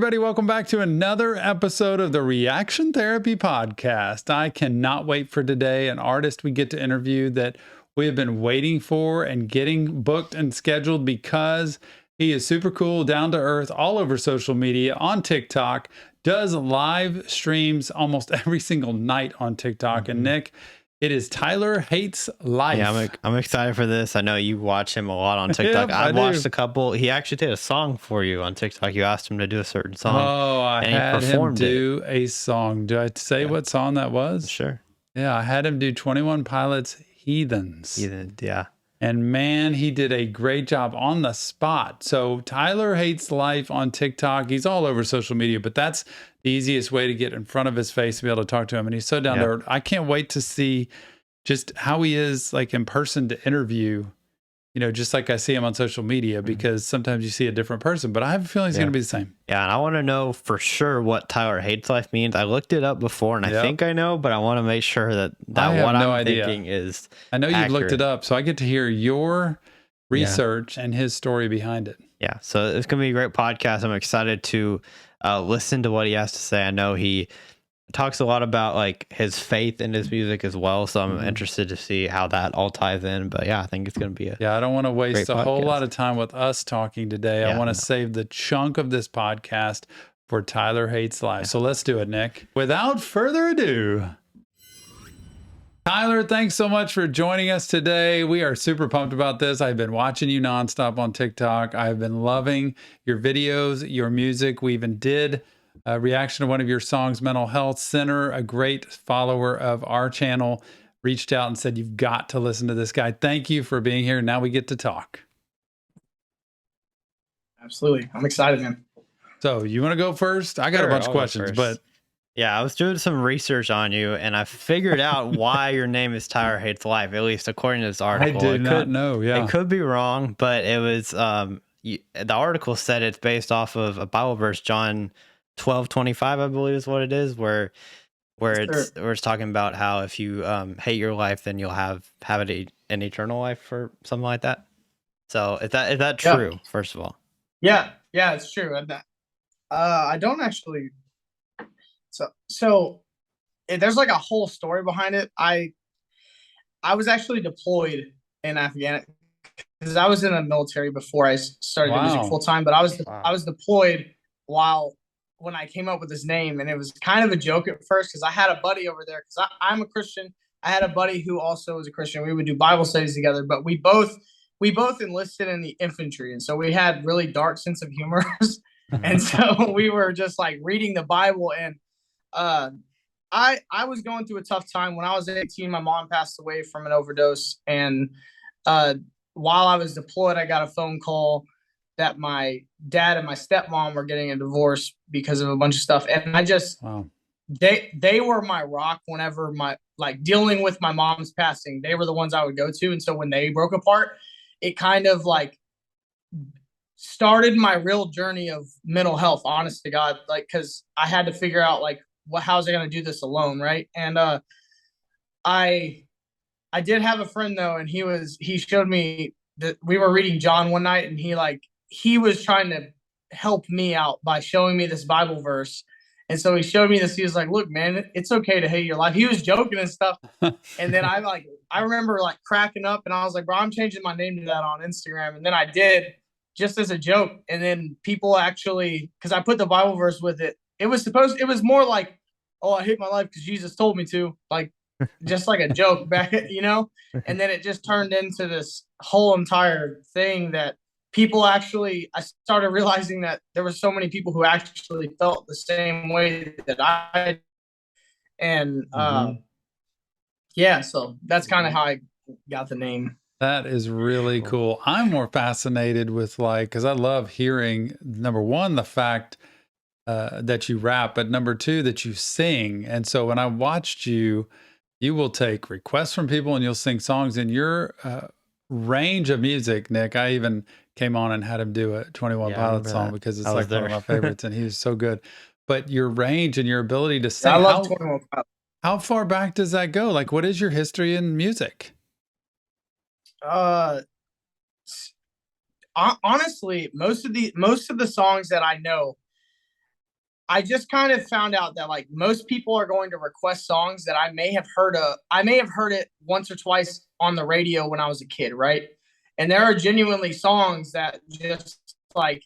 everybody. Welcome back to another episode of the Reaction Therapy Podcast. I cannot wait for today. An artist we get to interview that we have been waiting for and getting booked and scheduled because he is super cool, down to earth, all over social media, on TikTok, does live streams almost every single night on TikTok. And Nick, it is Tylerhateslife. Yeah, I'm excited for this. I know you watch him a lot on TikTok. Yep, I've watched a couple. He actually did a song for you on TikTok. You asked him to do a certain song. Oh, I had him do a song. Do I say what song that was? Sure. Yeah, I had him do 21 Pilots' Heathens. Yeah. And man, he did a great job on the spot. So Tylerhateslife on TikTok. He's all over social media, but that's the easiest way to get in front of his face to be able to talk to him. And he's so down there. I can't wait to see just how he is like in person to interview, you know, just like I see him on social media, because sometimes you see a different person, but I have a feeling he's going to be the same. Yeah. And I want to know for sure what Tylerhateslife means. I looked it up before and I think I know, but I want to make sure that what I'm thinking is I know you've looked it up, so I get to hear your research and his story behind it. Yeah. So it's going to be a great podcast. I'm excited to listen to what he has to say. I know he talks a lot about like his faith in his music as well, so I'm interested to see how that all ties in. But yeah, I think it's going to be I don't want to waste a whole lot of time with us talking today. I want to save the chunk of this podcast for Tylerhateslife. So let's do it, Nick. Without further ado, Tyler, thanks so much for joining us today. We are super pumped about this. I've been watching you nonstop on TikTok. I've been loving your videos, your music. We even did a reaction to one of your songs, Mental Health Center. A great follower of our channel reached out and said, you've got to listen to this guy. Thank you for being here. Now we get to talk. Absolutely. I'm excited, man. So you want to go first? I got a bunch of questions, but yeah, I was doing some research on you and I figured out why your name is Tylerhateslife, at least according to this article. I did not know. Yeah. It could be wrong, but it was, the article said it's based off of a Bible verse, John 12:25, I believe is what it is, where it's talking about how if you hate your life, then you'll have an eternal life or something like that. So is that true? First of all, yeah, it's true. I don't actually. So there's like a whole story behind it. I was actually deployed in Afghanistan because I was in the military before I started doing music full time. But I was deployed when I came up with this name, and it was kind of a joke at first because I had a buddy over there because I'm a Christian. I had a buddy who also was a Christian. We would do Bible studies together, but we both enlisted in the infantry, and so we had really dark sense of humor. And so we were just like reading the Bible, and I was going through a tough time when I was 18. My mom passed away from an overdose, and while I was deployed, I got a phone call that my dad and my stepmom were getting a divorce because of a bunch of stuff. And I just, they were my rock whenever dealing with my mom's passing, they were the ones I would go to. And so when they broke apart, it kind of like started my real journey of mental health, honest to God, like, cause I had to figure out like, how's I going to do this alone. Right. And, I did have a friend though, and he showed me that we were reading John one night, and he was trying to help me out by showing me this Bible verse. And so he showed me this. He was like, look, man, it's okay to hate your life. He was joking and stuff. And then I remember like cracking up, and I was like, bro, I'm changing my name to that on Instagram. And then I did, just as a joke. And then people actually, because I put the Bible verse with it, it was more like, oh, I hate my life because Jesus told me to, like, just like a joke back, you know? And then it just turned into this whole entire thing that I started realizing that there were so many people who actually felt the same way that I, and so that's kind of how I got the name. That is really cool. I'm more fascinated with because I love hearing, number one, the fact that you rap, but number two, that you sing. And so when I watched you will take requests from people and you'll sing songs in your range of music, Nick. I even came on and had him do a 21 Pilots song because it's like one of my favorites, and he was so good. But your range and your ability to sing, I love 21 Pilots. How far back does that go? Like, what is your history in music? Honestly, most of the songs that I know, I just kind of found out that like most people are going to request songs that I may have heard it once or twice on the radio when I was a kid, right? And there are genuinely songs that just like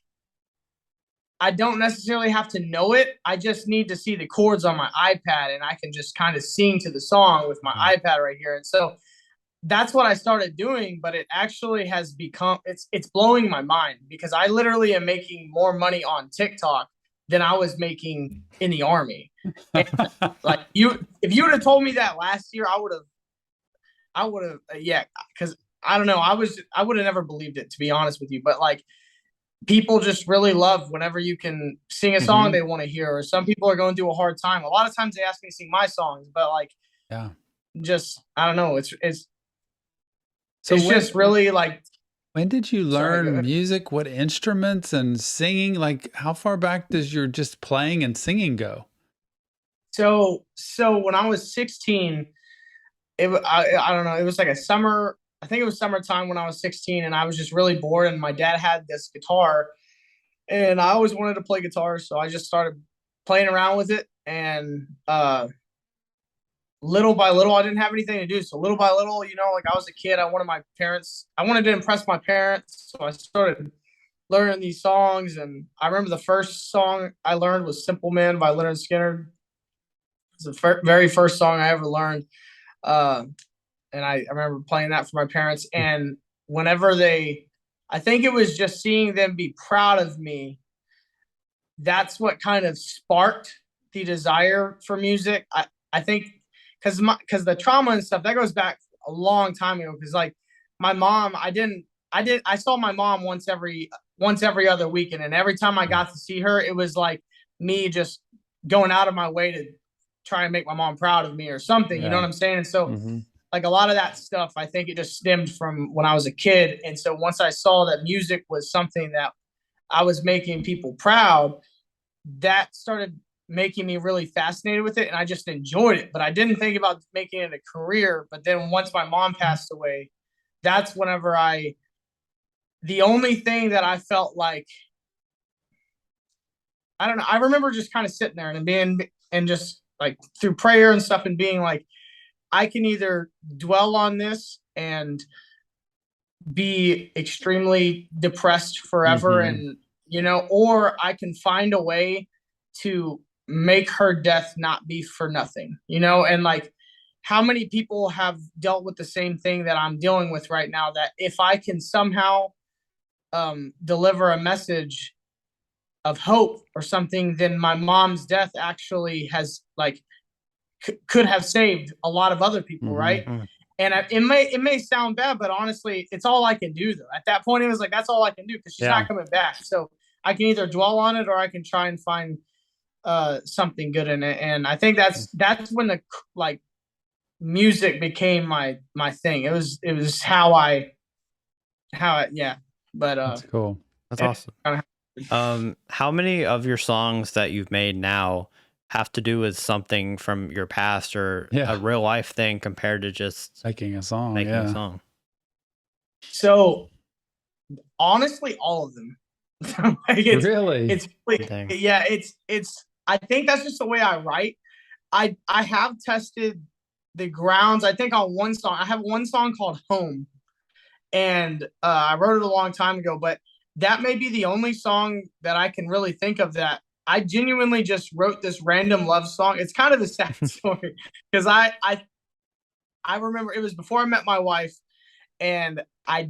I don't necessarily have to know it. I just need to see the chords on my iPad and I can just kind of sing to the song with my iPad right here. And so that's what I started doing, but it actually has become it's blowing my mind because I literally am making more money on TikTok than I was making in the army. And like if you would have told me that last year, I would have, yeah, because I don't know, I would have never believed it, to be honest with you. But like people just really love whenever you can sing a song they want to hear, or some people are going through a hard time. A lot of times they ask me to sing my songs, but like, Yeah. just I don't know, So it's just really like. When did you learn music? What instruments and singing? Like, how far back does your just playing and singing go? So when I was 16, I don't know, it was like a summer. I think it was summertime when I was 16, and I was just really bored. And my dad had this guitar, and I always wanted to play guitar, so I just started playing around with it. And little by little, I didn't have anything to do. So little by little, like I was a kid, I wanted to impress my parents. So I started learning these songs. And I remember the first song I learned was Simple Man by Leonard Skinner. It's the very first song I ever learned. And I remember playing that for my parents. And whenever I think it was just seeing them be proud of me. That's what kind of sparked the desire for music. I think because the trauma and stuff that goes back a long time ago. Because like my mom, I saw my mom once every other weekend, and every time I got to see her, it was like me just going out of my way to try and make my mom proud of me or something. You know what I'm saying? And so like a lot of that stuff, I think it just stemmed from when I was a kid. And so once I saw that music was something that I was making people proud, that started making me really fascinated with it, and I just enjoyed it. But I didn't think about making it a career. But then once my mom passed away, that's whenever the only thing that I felt like, I don't know, I remember just kind of sitting there and just like through prayer and stuff and being like, I can either dwell on this and be extremely depressed forever and or I can find a way to make her death not be for nothing, and like how many people have dealt with the same thing that I'm dealing with right now, that if I can somehow deliver a message of hope or something, then my mom's death actually has like could have saved a lot of other people, right? And it may sound bad, but honestly, it's all I can do though. At that point, it was like, that's all I can do because she's not coming back. So I can either dwell on it or I can try and find something good in it. And I think that's when the like music became my thing. It was yeah. But that's cool. That's awesome. How many of your songs that you've made now have to do with something from your past or a real life thing compared to just making a song? So honestly, all of them. Like really? It's I think that's just the way I write. I have tested the grounds. I think on one song, I have one song called Home, and I wrote it a long time ago, but that may be the only song that I can really think of that I genuinely just wrote this random love song. It's kind of a sad story because I remember it was before I met my wife, and I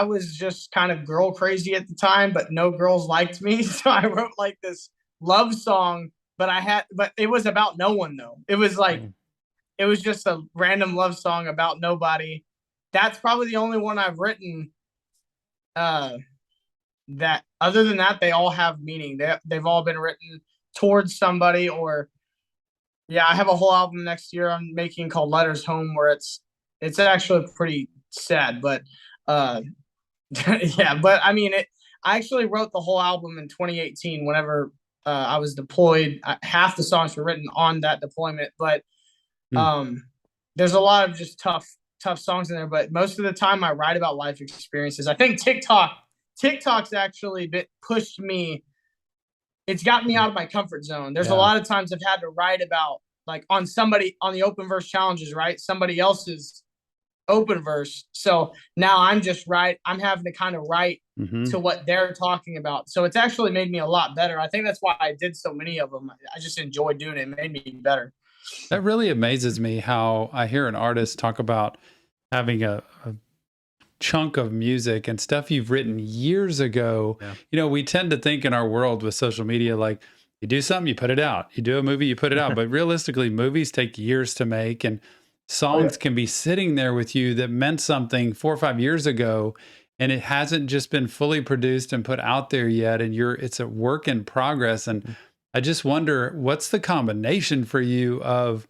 was just kind of girl crazy at the time, but no girls liked me. So I wrote like this love song, but it was about no one though. It was like, it was just a random love song about nobody. That's probably the only one I've written. That other than that, they all have meaning. They've all been written towards somebody, or I have a whole album next year I'm making called Letters Home, where it's actually pretty sad, but but I mean I actually wrote the whole album in 2018 whenever I was deployed. Half the songs were written on that deployment, but there's a lot of just tough songs in there, but most of the time I write about life experiences. I think TikTok's actually pushed me it's gotten me out of my comfort zone. There's a lot of times I've had to write about, like, on the open verse challenges, right? Somebody else's open verse. So now I'm having to kind of write to what they're talking about. So it's actually made me a lot better. I think that's why I did so many of them. I just enjoyed doing it. It made me better. That really amazes me how I hear an artist talk about having a chunk of music and stuff you've written years ago. Yeah. You know, we tend to think in our world with social media, like, you do something, you put it out. You do a movie, you put it out. But realistically, movies take years to make, and songs can be sitting there with you that meant something 4 or 5 years ago, and it hasn't just been fully produced and put out there yet. And it's a work in progress. And I just wonder, what's the combination for you of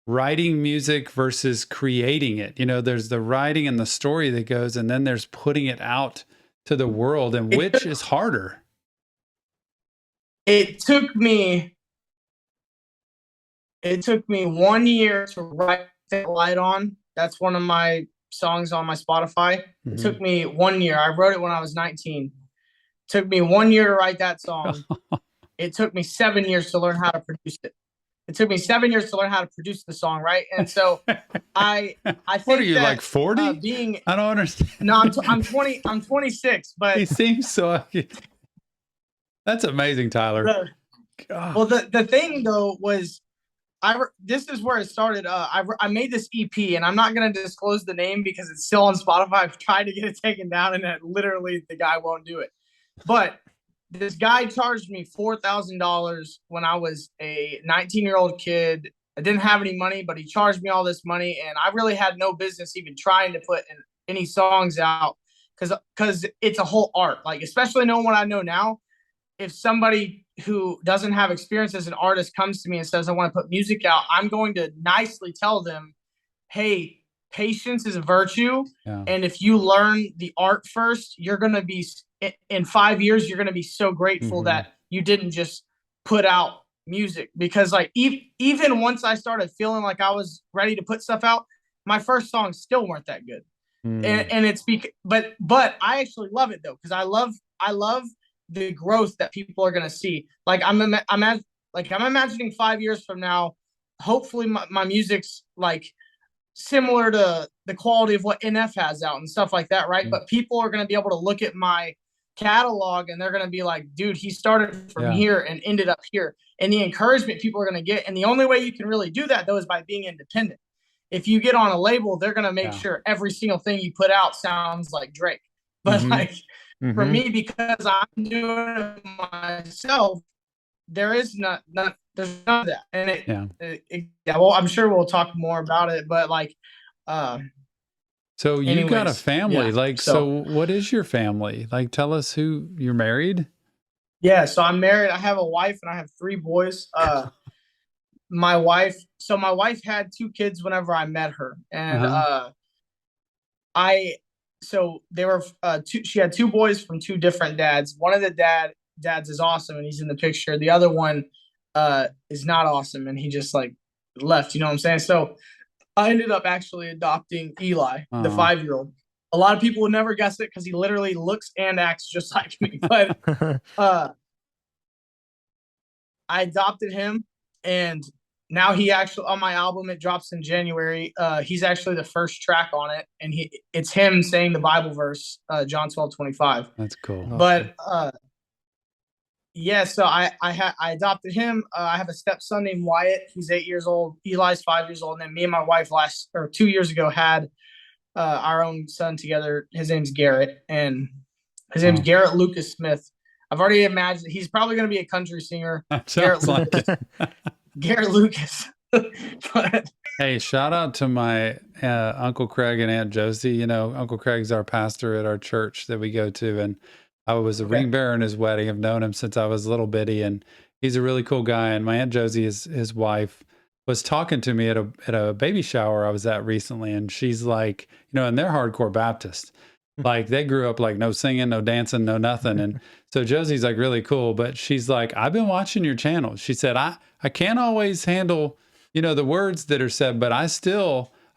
writing music versus creating it? You know, there's the writing and the story that goes, and then there's putting it out to the world, and which is harder? It took me 1 year to write that Light On. That's one of my songs on my Spotify. It took me 1 year. I wrote it when I was 19. It took me 1 year to write that song. It took me 7 years to learn how to produce it. It took me 7 years to learn how to produce the song, right? And so I think, what are you, like 40? I don't understand. No, I'm 20. I'm 26. But he seems so. That's amazing, Tyler. Well, the thing though was, this is where it started. I made this EP, and I'm not going to disclose the name because it's still on Spotify. I've tried to get it taken down, and literally the guy won't do it. But this guy charged me $4,000 when I was a 19-year-old kid. I didn't have any money, but he charged me all this money, and I really had no business even trying to put any songs out because it's a whole art. Like, especially knowing what I know now, if somebody who doesn't have experience as an artist comes to me and says, I want to put music out, I'm going to nicely tell them, hey, patience is a virtue. Yeah. And if you learn the art first, you're going to be, in 5 years, you're going to be so grateful that you didn't just put out music. Because, like, even once I started feeling like I was ready to put stuff out, my first songs still weren't that good. And it's but I actually love it though, because I love the growth that people are going to see. Like, I'm imagining 5 years from now, hopefully my music's like similar to the quality of what NF has out and stuff like that, right? But people are going to be able to look at my catalog and they're going to be like, dude, he started from here and ended up here. And the encouragement people are going to get, and the only way you can really do that though is by being independent. If you get on a label, they're going to make sure every single thing you put out sounds like Drake. But for me, because I'm doing it myself, there's none of that. And well, I'm sure we'll talk more about it, but like, so you've got a family, so what is your family? Like, tell us who you're married. Yeah. So I'm married. I have a wife and I have 3 boys. My wife had 2 kids whenever I met her. And, so they were she had 2 boys from 2 different dads. One of the dads is awesome and he's in the picture. The other one is not awesome and he just like left, you know what I'm saying? So I ended up actually adopting Eli, the 5-year-old. A lot of people would never guess it because he literally looks and acts just like me. But I adopted him, and now he actually, on my album, it drops in January. He's actually the first track on it, and it's him saying the Bible verse, John 12:25. That's cool. But so I adopted him. I have a stepson named Wyatt. He's 8 years old. Eli's 5 years old. And then me and my wife 2 years ago had our own son together. His name's Garrett, and his name's Garrett Lucas Smith. I've already imagined he's probably going to be a country singer. Garrett Lucas. Garrett Lucas. But, hey, shout out to my Uncle Craig and Aunt Josie. You know, Uncle Craig's our pastor at our church that we go to, and I was a ring bearer in his wedding. I've known him since I was a little bitty, and he's a really cool guy. And my Aunt Josie, his wife, was talking to me at a baby shower I was at recently, and she's like, you know, and they're hardcore Baptist. Like, they grew up like no singing, no dancing, no nothing. And so Josie's like really cool, but she's like, I've been watching your channel. She said, I can't always handle, you know, the words that are said, but I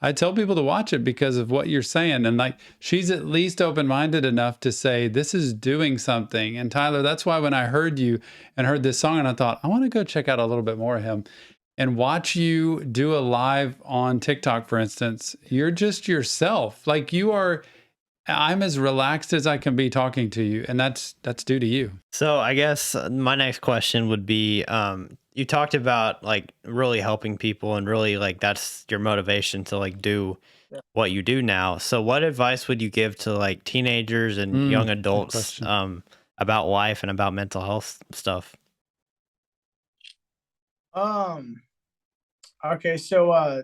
I tell people to watch it because of what you're saying. And like, she's at least open-minded enough to say, this is doing something. And Tyler, that's why when I heard you and heard this song, and I thought, I want to go check out a little bit more of him and watch you do a live on TikTok, for instance. You're just yourself. Like you are, I'm as relaxed as I can be talking to you. And that's due to you. So I guess my next question would be, you talked about like really helping people and really like that's your motivation to like do what you do now. So what advice would you give to like teenagers and young adults about life and about mental health stuff? Okay, so I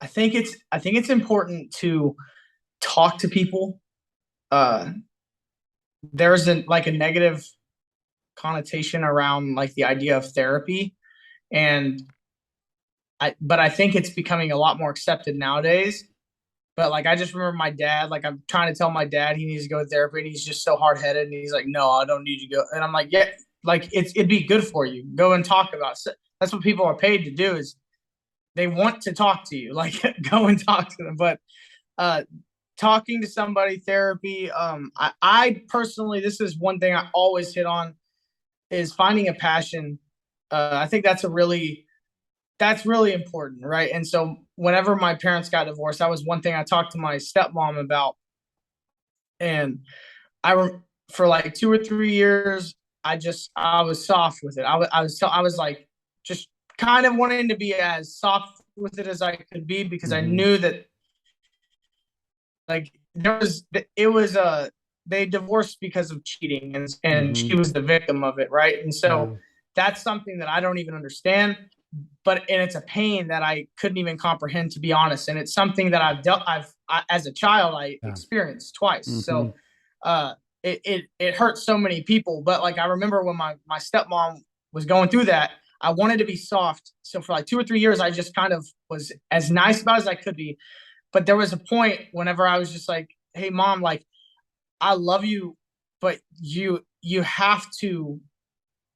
think it's important to talk to people. There's a negative connotation around like the idea of therapy, but I think it's becoming a lot more accepted nowadays. But like I just remember my dad, like I'm trying to tell my dad he needs to go to therapy, and he's just so hard-headed, and he's like, no, I don't need you to go. And I'm like, yeah, like it'd be good for you. Go and talk about it. That's what people are paid to do, is they want to talk to you. Like go and talk to them. But talking to somebody, therapy, I personally, this is one thing I always hit on, is finding a passion. I think that's really important, right? And so whenever my parents got divorced, that was one thing I talked to my stepmom about. And for like 2 or 3 years, I was soft with it. I was like just kind of wanting to be as soft with it as I could be, because I knew that like they divorced because of cheating, and she was the victim of it, right? And so that's something that I don't even understand, and it's a pain that I couldn't even comprehend, to be honest. And it's something that as a child, I experienced twice. So it hurts so many people. But like I remember when my stepmom was going through that, I wanted to be soft. So for like 2 or 3 years, I just kind of was as nice about as I could be. But there was a point whenever I was just like, hey, Mom, like, I love you, but you have to,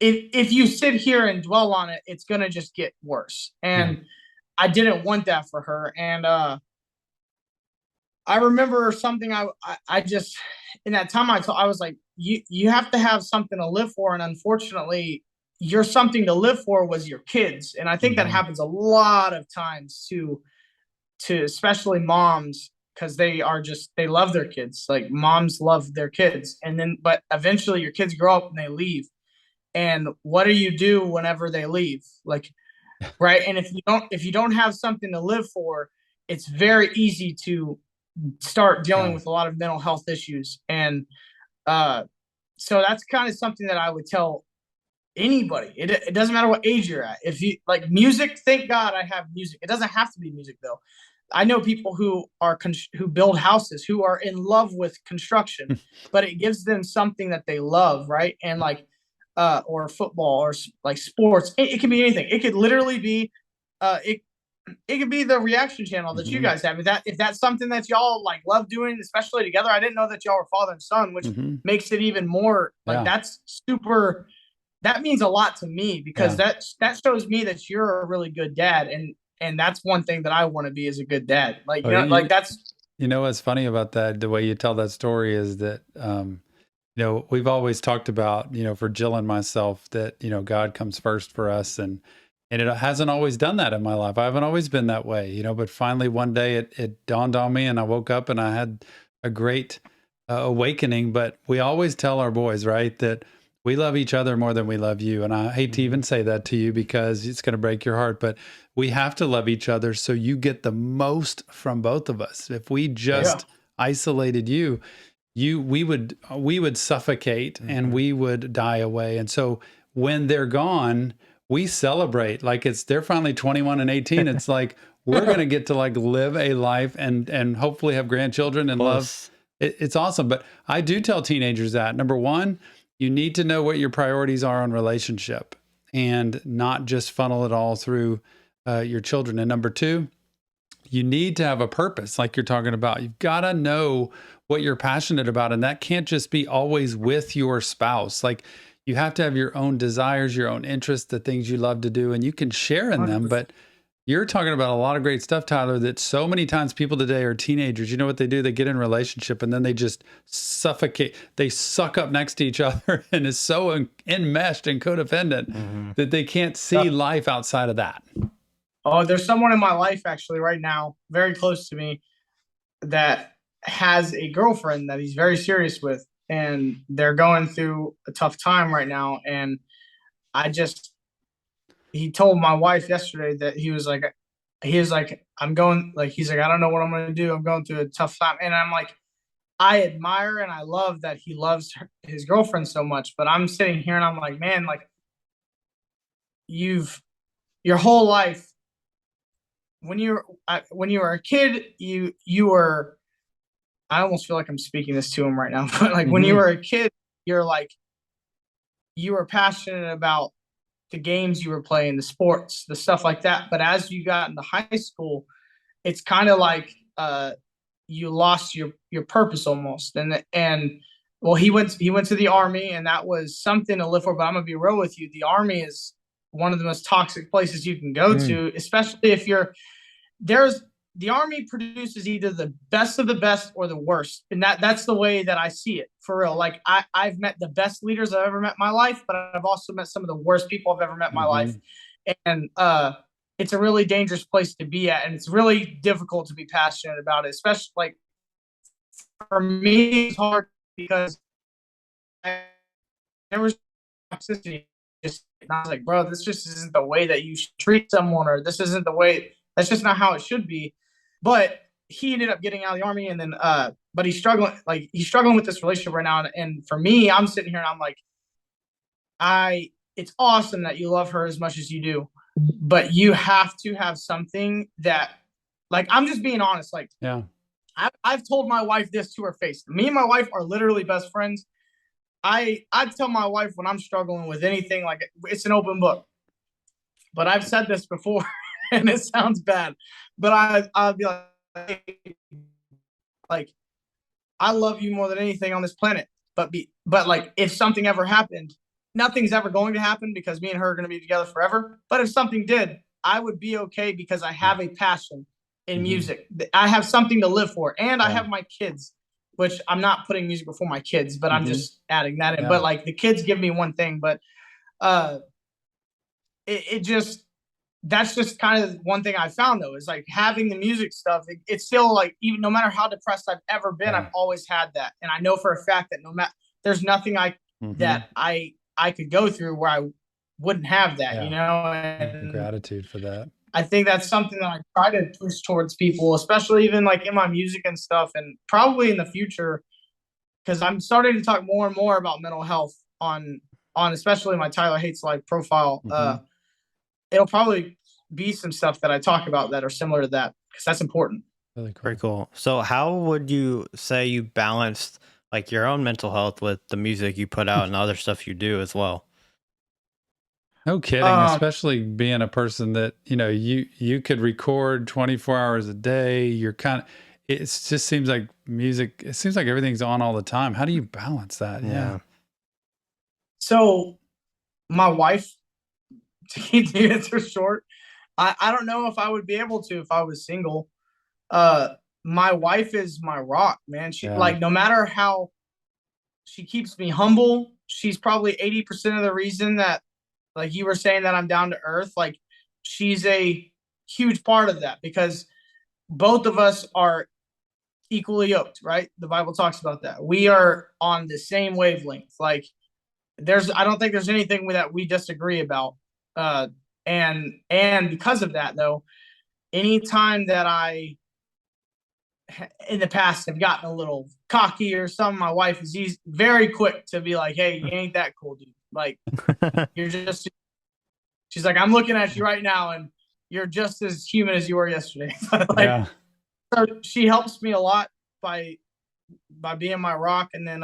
if you sit here and dwell on it, it's going to just get worse. And I didn't want that for her. And I remember something I just, in that time, I was like, you have to have something to live for. And unfortunately, your something to live for was your kids. And I think that happens a lot of times to especially moms, because they love their kids. Like moms love their kids. But eventually your kids grow up and they leave. And what do you do whenever they leave? Like, right. And if you don't have something to live for, it's very easy to start dealing with a lot of mental health issues. And so that's kind of something that I would tell anybody. It doesn't matter what age you're at. If you like music, thank God I have music. It doesn't have to be music though. I know people who build houses, who are in love with construction, but it gives them something that they love, right? And like, or football, or like sports. It can be anything. It could literally be, it could be the reaction channel that you guys have. If that's something that y'all like love doing, especially together. I didn't know that y'all were father and son, which makes it even more like that's super. That means a lot to me, because that shows me that you're a really good dad, and that's one thing that I want to be, as a good dad. Like like that's. You know what's funny about that? The way you tell that story is that we've always talked about for Jill and myself that God comes first for us, and it hasn't always done that in my life. I haven't always been that way, but finally one day it dawned on me, and I woke up and I had a great awakening. But we always tell our boys, right, that we love each other more than we love you. And I hate to even say that to you because it's going to break your heart, but we have to love each other so you get the most from both of us. If we just isolated you, we would suffocate and we would die away. And so when they're gone, we celebrate like they're finally 21 and 18. It's like, we're going to get to like live a life and hopefully have grandchildren and love. It's awesome. But I do tell teenagers that, number one, you need to know what your priorities are on relationship and not just funnel it all through your children. And number two, you need to have a purpose like you're talking about. You've got to know what you're passionate about. And that can't just be always with your spouse. Like you have to have your own desires, your own interests, the things you love to do, and you can share in them, but You're talking about a lot of great stuff, Tyler, that so many times people today are teenagers. You know what they do? They get in a relationship and then they just suffocate. They suck up next to each other and is so enmeshed and codependent that they can't see life outside of that. Oh, there's someone in my life actually right now, very close to me, that has a girlfriend that he's very serious with, and they're going through a tough time right now. And he told my wife yesterday that he was like, I'm going, like, he's like, I don't know what I'm going to do. I'm going through a tough time. And I'm like, I admire and I love that he loves his girlfriend so much. But I'm sitting here and I'm like, man, like, your whole life, when you were a kid, you were, I almost feel like I'm speaking this to him right now, but like when you were a kid, you're like, you were passionate about the games you were playing, the sports, the stuff like that. But as you got into high school, it's kind of like you lost your purpose almost. And well, he went to the Army, and that was something to live for. But I'm gonna be real with you: the Army is one of the most toxic places you can go to, especially if the Army produces either the best of the best or the worst. And that's the way that I see it, for real. Like, I've met the best leaders I've ever met in my life, but I've also met some of the worst people I've ever met in my life. And it's a really dangerous place to be at. And it's really difficult to be passionate about it, especially, like, for me, it's hard because there was toxicity. And I was like, bro, this just isn't the way that you should treat someone, or this isn't the way, that's just not how it should be. But he ended up getting out of the Army, and then but he's struggling with this relationship right now. And for me, I'm sitting here and I'm like, it's awesome that you love her as much as you do, but you have to have something that, like, I'm just being honest. Like, yeah, I've told my wife this to her face. Me and my wife are literally best friends. I tell my wife when I'm struggling with anything, like, it's an open book. But I've said this before, and it sounds bad, but I'll be like, I love you more than anything on this planet. But like, if something ever happened, nothing's ever going to happen because me and her are going to be together forever. But if something did, I would be okay because I have a passion in music. I have something to live for, and I have my kids, which I'm not putting music before my kids, but I'm just adding that in. But like, the kids give me one thing, but that's just kind of one thing I found, though, is like having the music stuff. It's still like, even no matter how depressed I've ever been, I've always had that. And I know for a fact that there's nothing that I could go through where I wouldn't have that, you know? And gratitude for that. I think that's something that I try to push towards people, especially even like in my music and stuff, and probably in the future, because I'm starting to talk more and more about mental health on especially my Tylerhateslife profile. It'll probably be some stuff that I talk about that are similar to that, because that's important. Really cool. Very cool. So how would you say you balanced like your own mental health with the music you put out and other stuff you do as well? No kidding, especially being a person that, you know, you could record 24 hours a day. You're kind of, it just seems like music, it seems like everything's on all the time. How do you balance that? Yeah. So my wife, to keep the answer short, I don't know if I would be able to if I was single. My wife is my rock, man. She like, no matter how, she keeps me humble. She's probably 80% of the reason that, like you were saying, that I'm down to earth. Like, she's a huge part of that, because both of us are equally yoked, right? The Bible talks about that. We are on the same wavelength. Like, I don't think there's anything that we disagree about. And because of that, though, anytime that I in the past have gotten a little cocky or something, my wife is very quick to be like, hey, you ain't that cool, dude. Like, she's like, I'm looking at you right now and you're just as human as you were yesterday. So she helps me a lot by being my rock. And then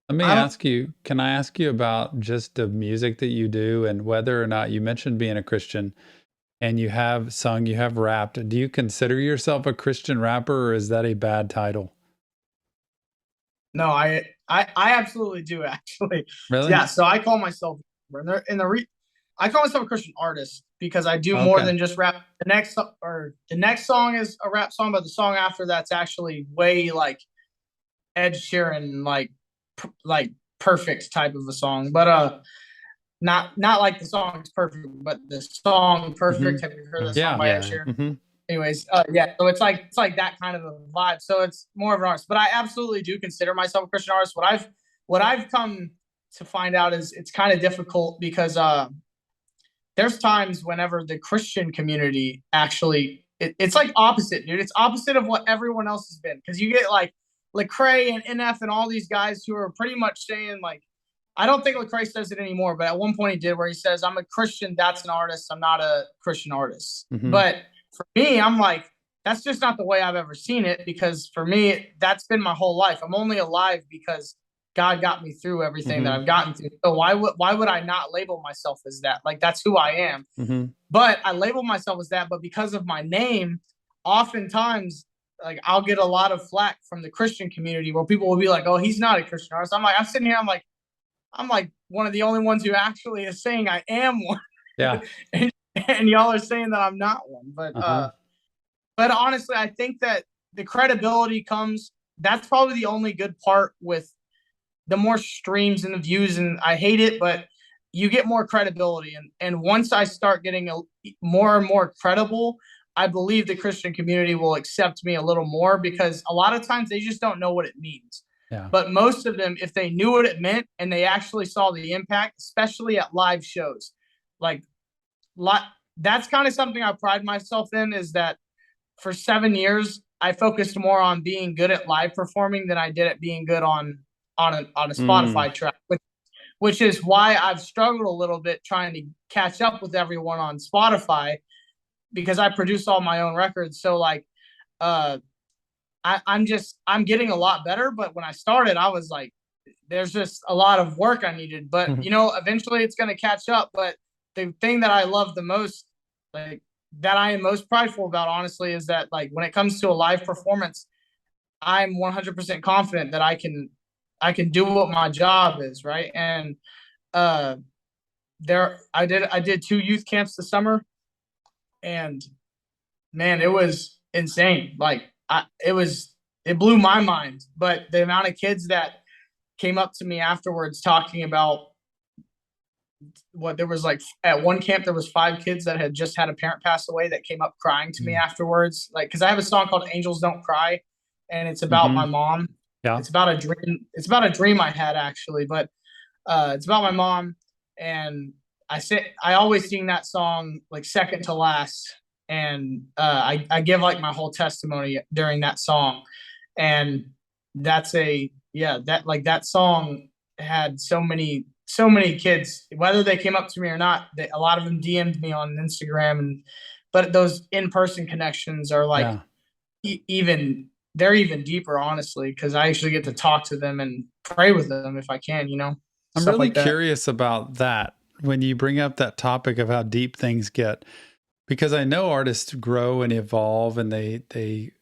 let me ask you, can I ask you about just the music that you do, and whether or not, you mentioned being a Christian and you have sung, you have rapped. Do you consider yourself a Christian rapper, or is that a bad title? No, I absolutely do, actually. Really? Yeah. So I call myself, I call myself a Christian artist because I do more Okay. than just rap. The next song is a rap song, but the song after that's actually way like Ed Sheeran, like perfect type of a song. But not like the song is perfect, but the song perfect. Have you heard that song Yeah. by Ed Yeah. Sheeran? Anyways, yeah. So it's like that kind of a vibe. So it's more of an artist, but I absolutely do consider myself a Christian artist. What I've come to find out is it's kind of difficult because there's times whenever the Christian community actually it's like opposite, dude. It's opposite of what everyone else has been because you get like Lecrae and NF and all these guys who are pretty much saying like, I don't think Lecrae says it anymore, but at one point he did, where he says, "I'm a Christian, that's an artist. I'm not a Christian artist." But for me, I'm like, that's just not the way I've ever seen it, because for me, that's been my whole life. I'm only alive because God got me through everything that I've gotten through. So why would I not label myself as that? Like, that's who I am. But I label myself as that, but because of my name, oftentimes like I'll get a lot of flack from the Christian community where people will be like, "Oh, he's not a Christian artist." I'm sitting here, I'm like one of the only ones who actually is saying I am one. Yeah. and y'all are saying that I'm not one. But honestly, I think that the credibility comes. That's probably the only good part with the more streams and the views, and I hate it, but you get more credibility. And once I start getting more and more credible, I believe the Christian community will accept me a little more, because a lot of times they just don't know what it means. Yeah. But most of them, if they knew what it meant and they actually saw the impact, especially at live shows, like that's kind of something I pride myself in, is that for 7 years, I focused more on being good at live performing than I did at being good on a Spotify track, which is why I've struggled a little bit trying to catch up with everyone on Spotify, because I produce all my own records. So like, I'm getting a lot better. But when I started, I was like, there's just a lot of work I needed. But eventually it's going to catch up. But the thing that I love the most, like that I am most prideful about, honestly, is that like when it comes to a live performance, I'm 100% confident that I can do what my job is, right? And I did 2 youth camps this summer, and man, it was insane. Like it blew my mind. But the amount of kids that came up to me afterwards talking about what there was, like at one camp there was 5 kids that had just had a parent pass away that came up crying to me afterwards, like because I have a song called Angels Don't Cry, and it's about my mom. Yeah. It's about a dream I had, actually, but it's about my mom. And I always sing that song like second to last, and I give like my whole testimony during that song. And that song had so many kids, whether they came up to me or not. A lot of them DM'd me on Instagram, but those in-person connections are like they're even deeper, honestly, because I actually get to talk to them and pray with them if I can, I'm stuff really like that. curious about that when you bring up that topic of how deep things get, because I know artists grow and evolve, and they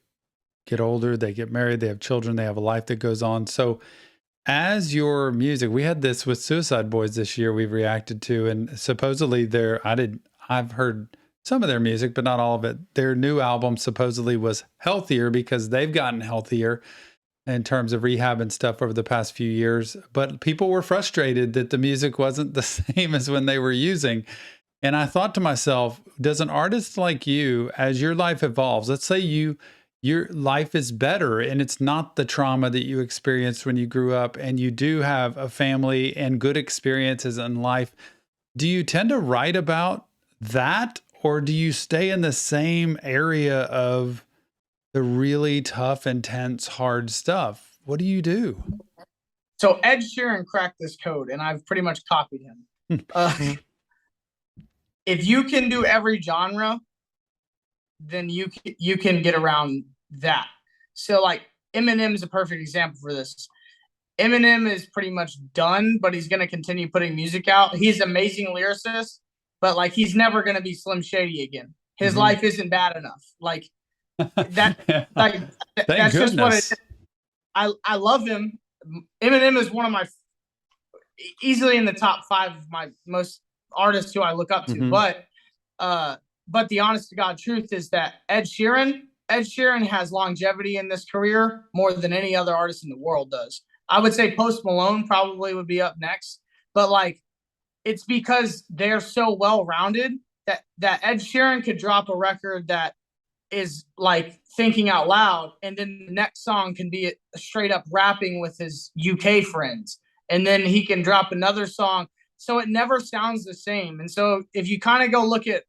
get older, they get married, they have children, they have a life that goes on. So as your music, we had this with Suicide Boys this year, we've reacted to, and supposedly I've heard some of their music, but not all of it. Their new album supposedly was healthier because they've gotten healthier in terms of rehab and stuff over the past few years. But people were frustrated that the music wasn't the same as when they were using. And I thought to myself, does an artist like you, as your life evolves, let's say your life is better and it's not the trauma that you experienced when you grew up, and you do have a family and good experiences in life, do you tend to write about that, or do you stay in the same area of the really tough, intense, hard stuff? What do you do? So Ed Sheeran cracked this code, and I've pretty much copied him. If you can do every genre, then you can get around that. So like Eminem is a perfect example for this. Eminem is pretty much done, but he's going to continue putting music out. He's an amazing lyricist, but like he's never going to be Slim Shady again. His life isn't bad enough. Like that. Like that's goodness. just what it is. I love him. Eminem is one of my easily in the top 5 of my most artists who I look up to. But the honest to God truth is that Ed Sheeran has longevity in this career more than any other artist in the world does. I would say Post Malone probably would be up next, but like, it's because they're so well-rounded that Ed Sheeran could drop a record that is like thinking out loud, and then the next song can be straight up rapping with his UK friends, and then he can drop another song, so it never sounds the same. And so if you kind of go look at,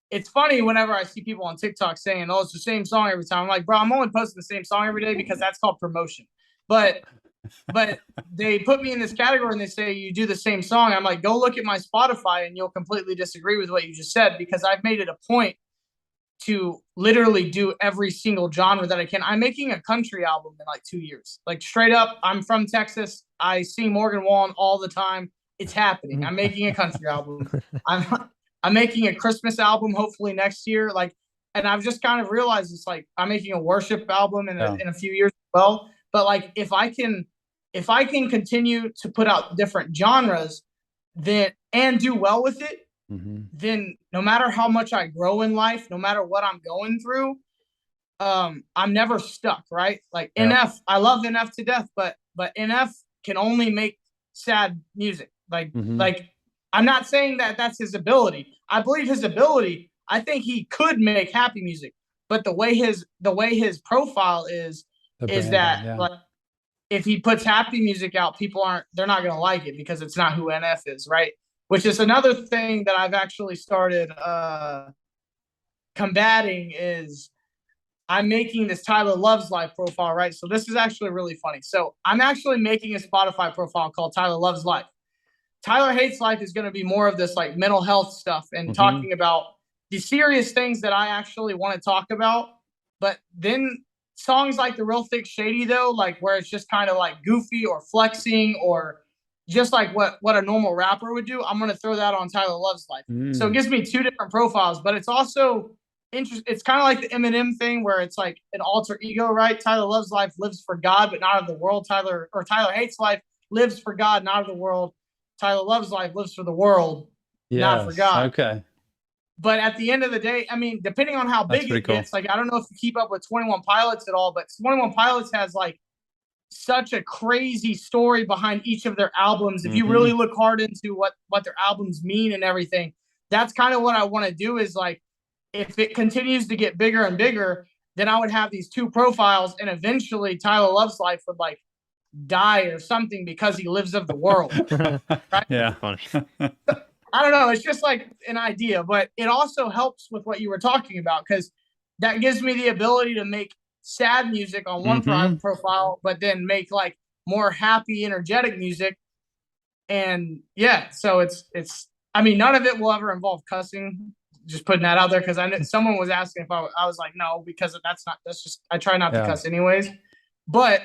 it's funny whenever I see people on TikTok saying, "Oh, it's the same song every time." I'm like, bro, I'm only posting the same song every day because that's called promotion. But they put me in this category and they say you do the same song. I'm like, go look at my Spotify and you'll completely disagree with what you just said, because I've made it a point to literally do every single genre that I can. I'm making a country album in like 2 years. Like straight up, I'm from Texas. I sing Morgan Wallen all the time. It's happening. I'm making a country album. I'm making a Christmas album hopefully next year. Like, and I've just kind of realized it's like I'm making a worship album in a few years as well. But like, if I can continue to put out different genres and do well with it, then no matter how much I grow in life, no matter what I'm going through, I'm never stuck, right? Like NF, I love NF to death, but NF can only make sad music. Like I'm not saying that that's his ability. I believe his ability. I think he could make happy music, but the way his profile is that like, if he puts happy music out, they're not going to like it because it's not who NF is, right? Which is another thing that I've actually started combating is I'm making this Tyler Loves Life profile, right? So this is actually really funny. So I'm actually making a Spotify profile called Tyler Loves Life. Tyler Hates Life is going to be more of this like mental health stuff and talking about the serious things that I actually want to talk about. But then songs like The Real Thick Shady, though, like where it's just kind of like goofy or flexing or just like what a normal rapper would do, I'm going to throw that on Tyler Loves Life. So it gives me two different profiles, but it's also interesting. It's kind of like the Eminem thing where it's like an alter ego, right? Tyler Loves Life lives for God, but not of the world. Tyler Hates Life lives for God, not of the world. Tyler Loves Life lives for the world, not for God. Okay. But at the end of the day, I mean, depending on how big it gets, like, I don't know if you keep up with 21 Pilots at all, but 21 Pilots has like such a crazy story behind each of their albums. If you really look hard into what their albums mean and everything, that's kind of what I want to do is like, if it continues to get bigger and bigger, then I would have these two profiles and eventually Tyler Loves Life would like die or something because he lives of the world. Right? Yeah. Funny. I don't know. It's just like an idea, but it also helps with what you were talking about because that gives me the ability to make sad music on one profile, but then make like more happy, energetic music. And yeah, so it's. I mean, none of it will ever involve cussing. Just putting that out there because I know someone was asking if I was like no because that's just I try not to cuss anyways. But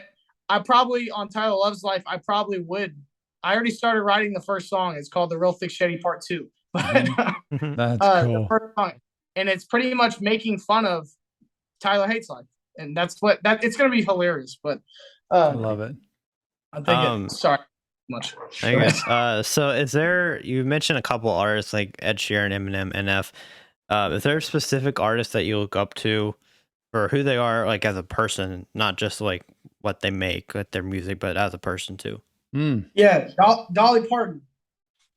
I probably on Tyler Loves Life I probably would. I already started writing the first song. It's called The Real Thick Shady Part 2. But That's cool. the first song, and it's pretty much making fun of Tyler Hates Life, and that's it's going to be hilarious. But I love it. I think sorry much. I guess. So is there? You mentioned a couple artists like Ed Sheeran, Eminem, NF. Is there specific artists that you look up to for who they are, like as a person, not just like what they make with their music, but as a person too? Yeah, Dolly Parton.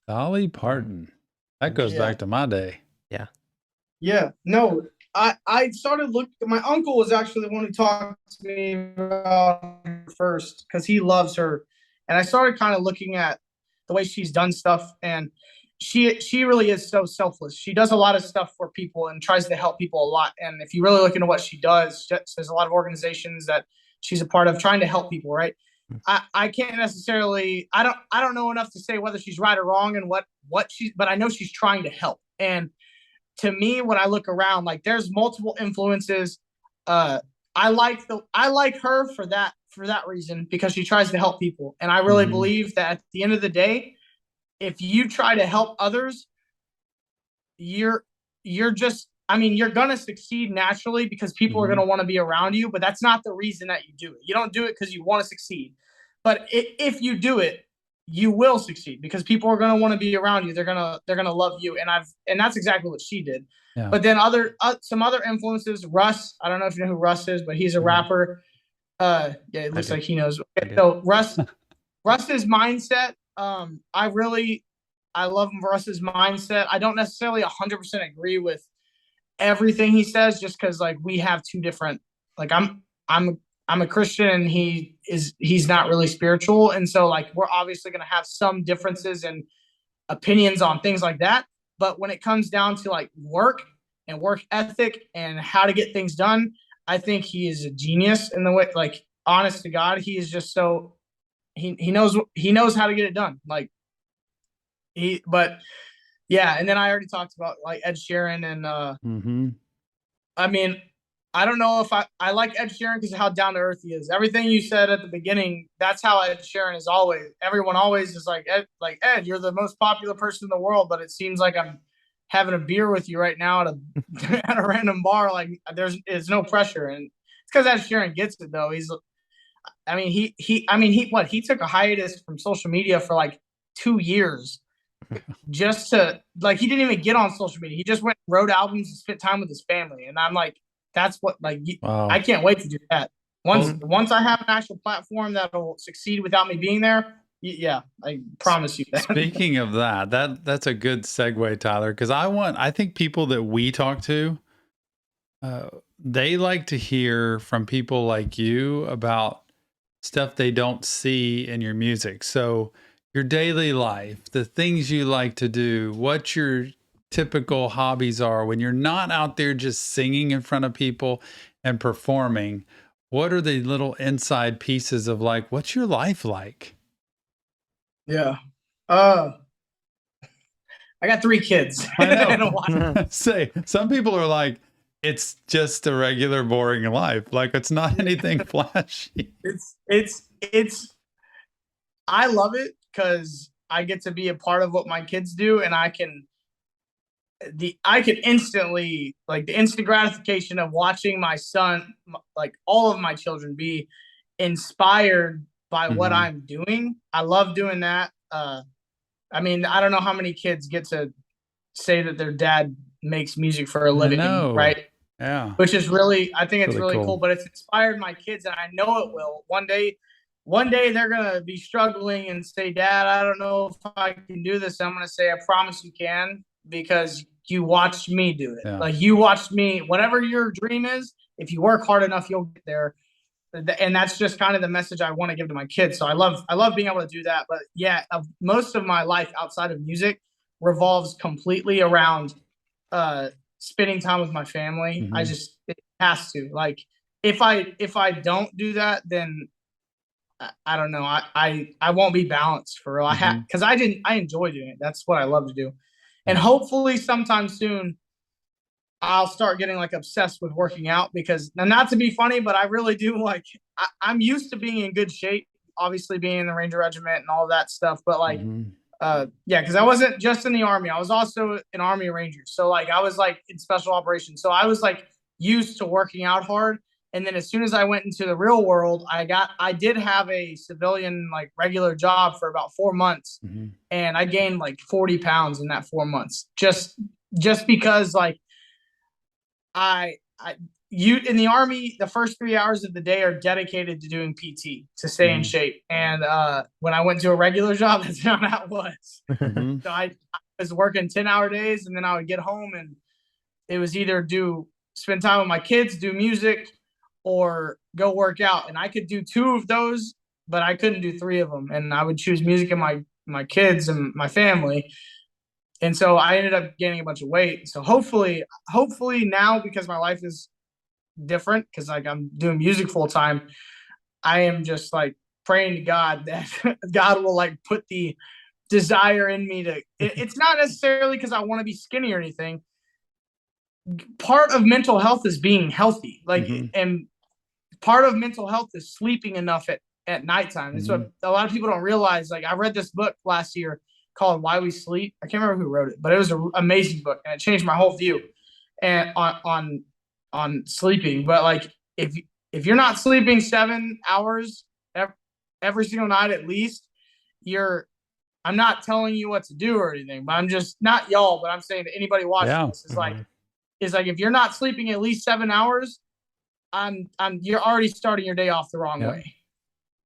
Dolly Parton. That goes back to my day. Yeah. Yeah. No, I started looking. My uncle was actually the one who talked to me about her first because he loves her, and I started kind of looking at the way she's done stuff, and she really is so selfless. She does a lot of stuff for people and tries to help people a lot. And if you really look into what she does, there's a lot of organizations that she's a part of trying to help people, right? I can't necessarily I don't know enough to say whether she's right or wrong and what but I know she's trying to help. And to me, when I look around, like there's multiple influences. I like her for that reason because she tries to help people. And I really believe that at the end of the day, if you try to help others, you're just you're going to succeed naturally because people are going to want to be around you, but that's not the reason that you do it. You don't do it because you want to succeed. But if you do it, you will succeed because people are going to want to be around you. They're going to love you. And that's exactly what she did. Yeah. But then some other influences, Russ, I don't know if you know who Russ is, but he's a rapper. Yeah, it looks like he knows. So Russ's mindset, I love Russ's mindset. I don't necessarily 100% agree with everything he says, just because like we have two different. Like I'm a Christian and he's not really spiritual, and so like we're obviously going to have some differences and opinions on things like that. But when it comes down to like work and work ethic and how to get things done, I think he is a genius in the way. Like honest to God, he is just so he knows how to get it done. Like but yeah, and then I already talked about like Ed Sheeran and I mean, I don't know if I like Ed Sheeran because of how down to earth he is. Everything you said at the beginning, that's how Ed Sheeran is always. Everyone always is like Ed, you're the most popular person in the world, but it seems like I'm having a beer with you right now at a random bar. Like there's no pressure, and it's because Ed Sheeran gets it though. He took a hiatus from social media for like 2 years just to like he didn't even get on social media. He just went and wrote albums and spent time with his family. And I'm like, that's what wow. I can't wait to do that. Once I have an actual platform that'll succeed without me being there, yeah, I promise you that. Speaking of that's a good segue, Tyler, because I think people that we talk to, they like to hear from people like you about stuff they don't see in your music. So your daily life, the things you like to do, what your typical hobbies are when you're not out there just singing in front of people and performing. What are the little inside pieces of like, what's your life like? Yeah. I got 3 kids. I know. Say, some people are like, it's just a regular boring life. Like it's not anything flashy. It's I love it because I get to be a part of what my kids do, and I can instantly, like the instant gratification of watching my son, like all of my children, be inspired by what I'm doing. I love doing that. I mean, I don't know how many kids get to say that their dad makes music for a living, right? Yeah. Which is I think it's really cool, but it's inspired my kids, and I know it will. One day they're going to be struggling and say, Dad, I don't know if I can do this. I'm going to say, I promise you can, because you watched me do it. Yeah. Like you watched me, whatever your dream is, if you work hard enough, you'll get there. And that's just kind of the message I want to give to my kids. So I love being able to do that. But yeah, most of my life outside of music revolves completely around spending time with my family. It has to. Like if I don't do that, then I don't know. I won't be balanced for real. Because I enjoy doing it. That's what I love to do. And hopefully sometime soon I'll start getting like obsessed with working out, because now, not to be funny, but I really do like, I'm used to being in good shape, obviously being in the Ranger Regiment and all that stuff. But like, yeah, because I wasn't just in the Army. I was also an Army Ranger. So like, I was like in special operations. So I was like used to working out hard. And then as soon as I went into the real world, I did have a civilian, like regular job for about 4 months. And I gained like 40 pounds in that 4 months, just because like you in the Army, the first 3 hours of the day are dedicated to doing PT to stay in shape. And when I went to a regular job, that's not how it was. So I was working 10-hour days, and then I would get home, and it was either spend time with my kids, do music, or go work out. And I could do 2 of those, but I couldn't do 3 of them. And I would choose music and my kids and my family. And so I ended up gaining a bunch of weight. So hopefully now, because my life is different, because like I'm doing music full time, I am just like praying to God that God will like put the desire in me to, it's not necessarily because I want to be skinny or anything. Part of mental health is being healthy. Like, and part of mental health is sleeping enough at nighttime. It's what a lot of people don't realize. Like, I read this book last year called Why We Sleep. I can't remember who wrote it, but it was an amazing book, and it changed my whole view and on sleeping. But like, if you're not sleeping 7 hours every single night at least, you're I'm not telling you what to do or anything, but I'm just not y'all, but I'm saying to anybody watching this is like, if you're not sleeping at least 7 hours, you're already starting your day off the wrong way.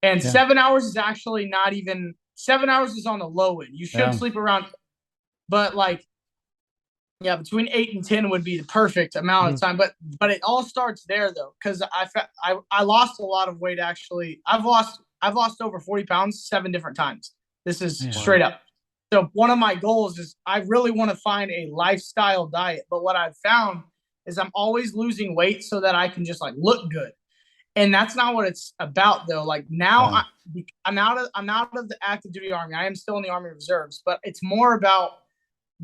And 7 hours is actually not even 7 hours is on the low end. You should sleep around, but like, between 8 and 10 would be the perfect amount of time. But it all starts there though, because I lost a lot of weight. Actually, I've lost over 40 pounds 7 different times. This is straight up. So one of my goals is I really want to find a lifestyle diet. But what I've found is I'm always losing weight so that I can just like look good. And that's not what it's about though. Like now I'm out of the active duty Army. I am still in the Army Reserves, but it's more about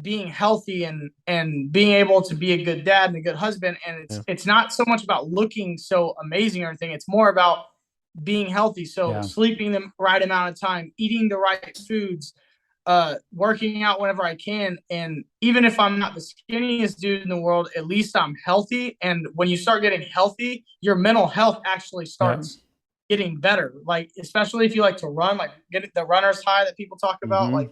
being healthy and being able to be a good dad and a good husband. And it's not so much about looking so amazing or anything. It's more about being healthy. So sleeping the right amount of time, eating the right foods, working out whenever I can. And even if I'm not the skinniest dude in the world, at least I'm healthy. And when you start getting healthy, your mental health actually starts getting better. Like, especially if you like to run, like get the runner's high that people talk about, like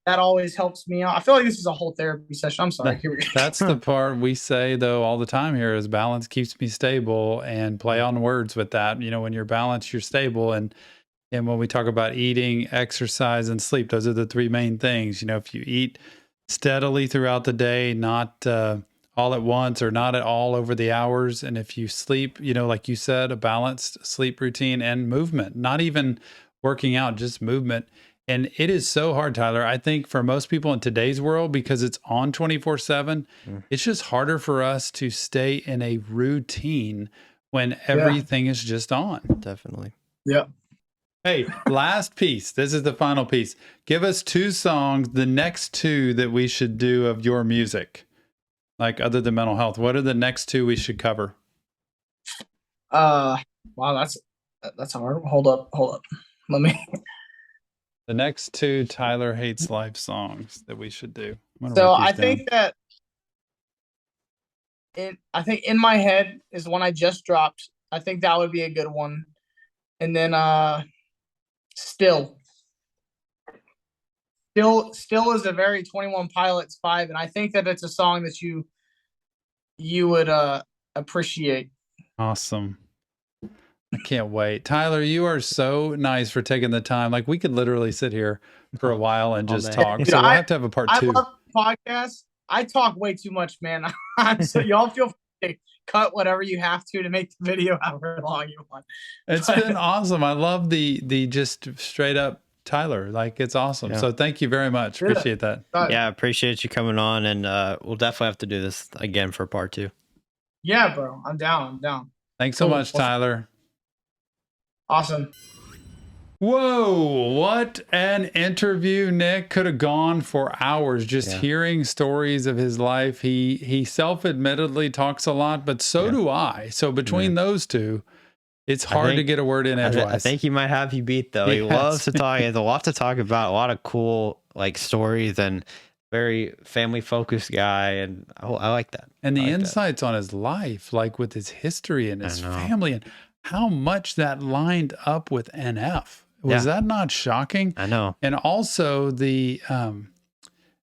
that always helps me out. I feel like this is a whole therapy session. I'm sorry. Here we go. That's the part we say though all the time here is balance keeps me stable, and play on words with that. You know, when you're balanced, you're stable. And when we talk about eating, exercise, and sleep, those are the 3 main things. You know, if you eat steadily throughout the day, not all at once or not at all over the hours, and if you sleep, you know, like you said, a balanced sleep routine and movement, not even working out, just movement. And it is so hard, Tyler, I think for most people in today's world, because it's on 24/7, it's just harder for us to stay in a routine when everything is just on. Definitely. Yeah. Hey, last piece. This is the final piece. Give us 2 songs, the next 2 that we should do of your music, like other than mental health. What are the next 2 we should cover? Wow, that's hard. Hold up. Let me. The next 2 Tyler Hates Life songs that we should do. So I think that In My Head is one I just dropped. I think that would be a good one. And then Still is a very 21 Pilots vibe, and I think that it's a song that you would appreciate. Awesome. I can't wait. Tyler, you are so nice for taking the time. Like, we could literally sit here for a while and just talk. Dude, so we'll have to have a part 2. I love podcasts. I talk way too much, man. So y'all feel free to cut whatever you have to make the video however long you want. It's been awesome. I love the just straight up Tyler. Like, it's awesome. So thank you very much. Appreciate that. Yeah, appreciate you coming on, and we'll definitely have to do this again for part 2. Yeah, bro. I'm down. Thanks so much, Tyler. Awesome. Whoa, what an interview. Nick could have gone for hours just hearing stories of his life. He self-admittedly talks a lot, but so do I. So between those 2, it's hard to get a word in edgewise. I think he might have you beat, though. He loves to talk. He has a lot to talk about, a lot of cool like stories, and very family-focused guy, and I like that. And the insights on his life, like with his history and his family, and how much that lined up with NF. Was that not shocking? I know. And also the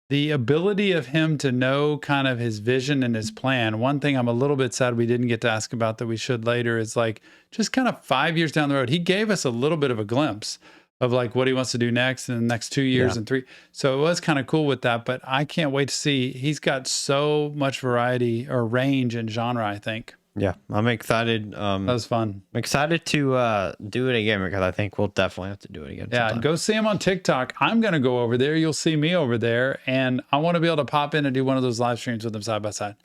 ability of him to know kind of his vision and his plan. One thing I'm a little bit sad we didn't get to ask about that we should later is like just kind of 5 years down the road. He gave us a little bit of a glimpse of like what he wants to do next in the next 2 years and 3. So it was kind of cool with that, but I can't wait to see. He's got so much variety or range and genre, I think. Yeah, I'm excited. That was fun. I'm excited to do it again, because I think we'll definitely have to do it again. Yeah, sometime. go see him on TikTok. I'm going to go over there. You'll see me over there. And I want to be able to pop in and do one of those live streams with them side by side.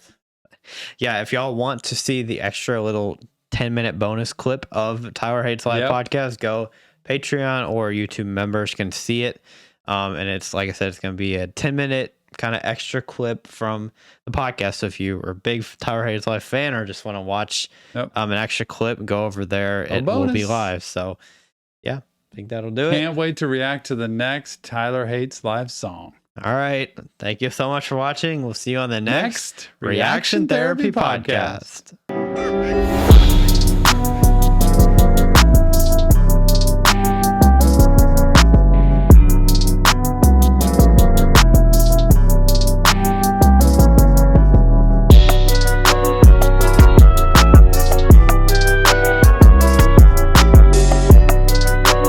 Yeah, if y'all want to see the extra little 10-minute bonus clip of Tyler Hates Life podcast, go Patreon or YouTube members can see it. And it's, like I said, it's going to be a 10-minute kind of extra clip from the podcast. So if you are a big Tyler Hates Life fan or just want to watch an extra clip, go over there. It will be live. So yeah, I think that'll do it. Can't wait to react to the next Tyler Hates Life song. All right. Thank you so much for watching. We'll see you on the next Reaction Therapy podcast.